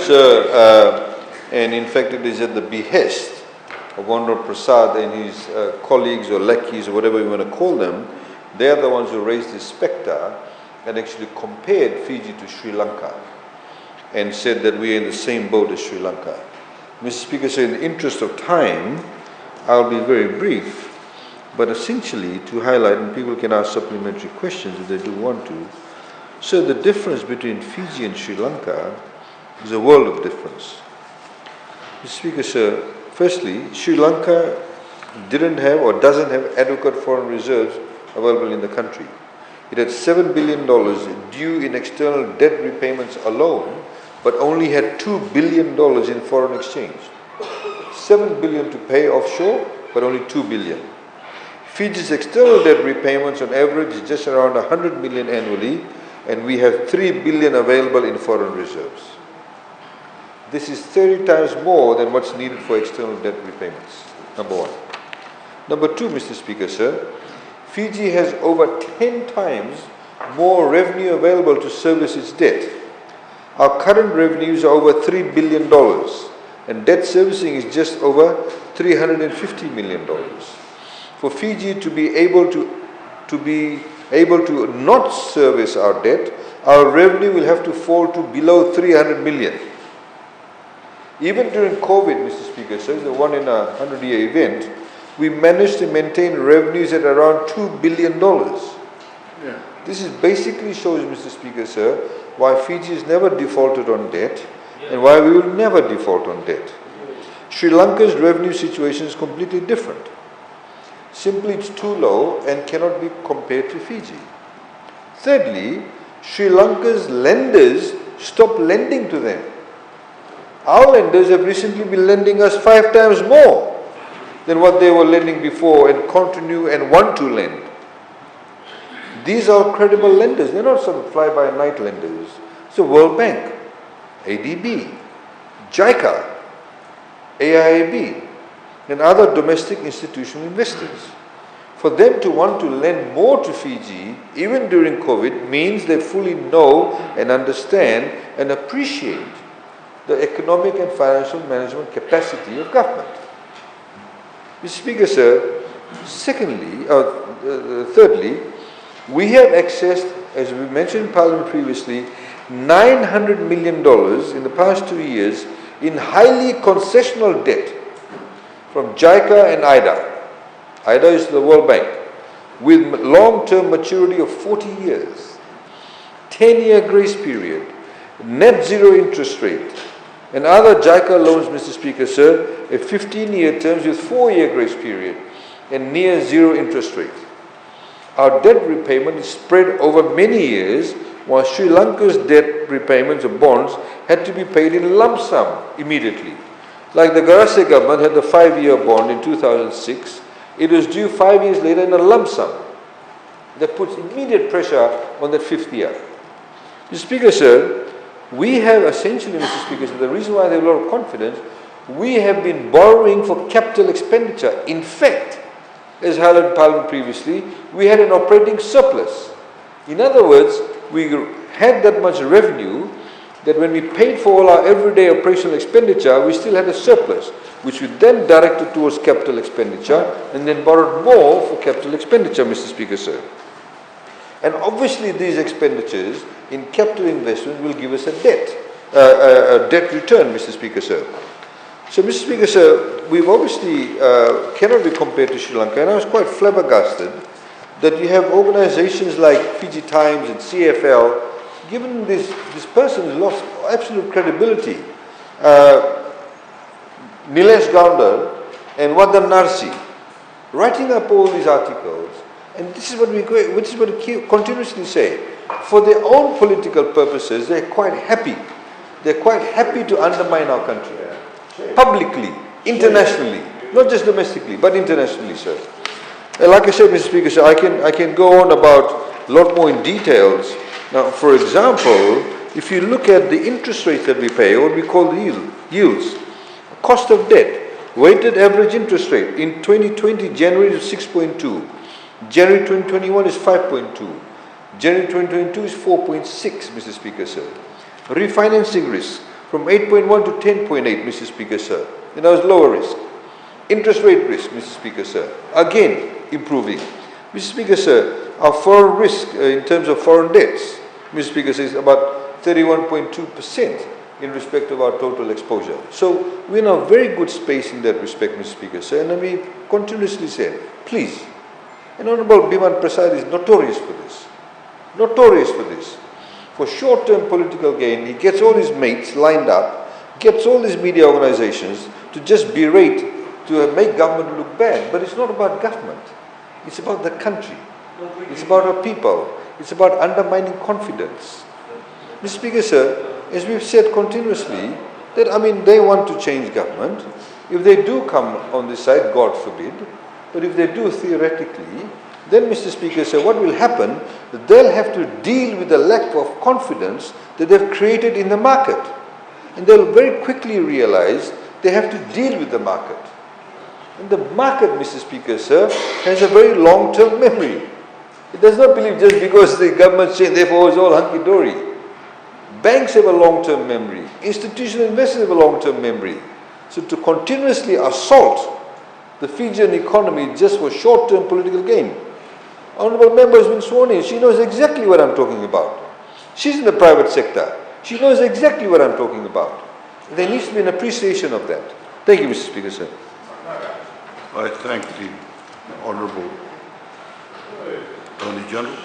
Sir, and in fact it is at the behest of Honorable Prasad and his colleagues or lackeys or whatever you want to call them. They are the ones who raised this spectre and actually compared Fiji to Sri Lanka and said that we are in the same boat as Sri Lanka. Mr. Speaker, so in the interest of time, I'll be very brief, but essentially to highlight, and people can ask supplementary questions if they do want to. So the difference between Fiji and Sri Lanka is a world of difference. Mr. Speaker, sir, firstly, Sri Lanka didn't have or doesn't have adequate foreign reserves available in the country. It had $7 billion due in external debt repayments alone, but only had $2 billion in foreign exchange. $7 billion to pay offshore, but only $2 billion. Fiji's external debt repayments on average is just around $100 million annually, and we have $3 billion available in foreign reserves. This is 30 times more than what's needed for external debt repayments, number one. Number two, Mr. Speaker, sir, Fiji has over 10 times more revenue available to service its debt. Our current revenues are over $3 billion, and debt servicing is just over $350 million. For Fiji to be able to not service our debt, our revenue will have to fall to below 300 million. Even during COVID, Mr. Speaker, so the one in a 100-year event, we managed to maintain revenues at around $2 billion. Yeah. This is basically shows, Mr. Speaker, sir, why Fiji has never defaulted on debt and why we will never default on debt. Sri Lanka's revenue situation is completely different. Simply, it's too low and cannot be compared to Fiji. Thirdly, Sri Lanka's lenders stopped lending to them. Our lenders have recently been lending us 5 times more than what they were lending before and continue and want to lend. These are credible lenders. They're not some fly-by-night lenders. It's the World Bank, ADB, JICA, AIIB, and other domestic institutional investors. For them to want to lend more to Fiji, even during COVID, means they fully know and understand and appreciate the economic and financial management capacity of government. Mr. Speaker, sir, thirdly, we have accessed, as we mentioned in Parliament previously, $900 million in the past 2 years in highly concessional debt from JICA and IDA. IDA is the World Bank, with long-term maturity of 40 years, 10-year grace period, net zero interest rate, and other JICA loans, Mr. Speaker, sir, a 15-year terms with 4-year grace period and near zero interest rate. Our debt repayment is spread over many years, while Sri Lanka's debt repayments of bonds had to be paid in lump sum immediately. Like the Garase government had the 5-year bond in 2006, it was due 5 years later in a lump sum. That puts immediate pressure on that 5th year. Mr. Speaker, sir, we have essentially, Mr. Speaker, sir, the reason why they have a lot of confidence, we have been borrowing for capital expenditure. In fact, as highlighted in Parliament previously, we had an operating surplus. In other words, we had that much revenue that when we paid for all our everyday operational expenditure, we still had a surplus, which we then directed towards capital expenditure and then borrowed more for capital expenditure, Mr. Speaker, sir. And obviously these expenditures in capital investment will give us a debt return, Mr. Speaker, sir. So, Mr. Speaker, sir, we've obviously cannot be compared to Sri Lanka, and I was quite flabbergasted that you have organizations like Fiji Times and CFL, given this person has lost absolute credibility, Nilesh Gaundar and Wadan Narsi, writing up all these articles, and this is what we continuously say. For their own political purposes, they're quite happy. They're quite happy to undermine our country. Publicly, internationally, not just domestically, but internationally, sir. And like I said, Mr. Speaker, sir, I can go on about a lot more in details. Now, for example, if you look at the interest rates that we pay, what we call the yields, cost of debt, weighted average interest rate, in 2020, January is 6.2, January 2021 is 5.2, January 2022 is 4.6, Mr. Speaker, sir. Refinancing risk, from 8.1 to 10.8, Mr. Speaker, sir. And that was lower risk. Interest rate risk, Mr. Speaker, sir, again improving. Mr. Speaker, sir, our foreign risk in terms of foreign debts, Mr. Speaker, sir, is about 31.2% in respect of our total exposure. So we're in a very good space in that respect, Mr. Speaker, sir. And we continuously said, please, and Honorable Biman Prasad is notorious for this. Notorious for this. For short-term political gain, he gets all his mates lined up, gets all these media organizations to just berate, to make government look bad. But it's not about government. It's about the country. It's about our people. It's about undermining confidence. Mr. Speaker, sir, as we've said continuously, that, they want to change government. If they do come on this side, God forbid, but if they do theoretically, then, Mr. Speaker, sir, what will happen, they'll have to deal with the lack of confidence that they've created in the market. And they'll very quickly realize they have to deal with the market. And the market, Mr. Speaker, sir, has a very long-term memory. It does not believe just because the government changed, therefore it's all hunky-dory. Banks have a long-term memory. Institutional investors have a long-term memory. So to continuously assault the Fijian economy just for short-term political gain. Honourable member has been sworn in. She knows exactly what I'm talking about. She's in the private sector. She knows exactly what I'm talking about. There needs to be an appreciation of that. Thank you, Mr. Speaker, sir. I thank the Honourable Attorney-General.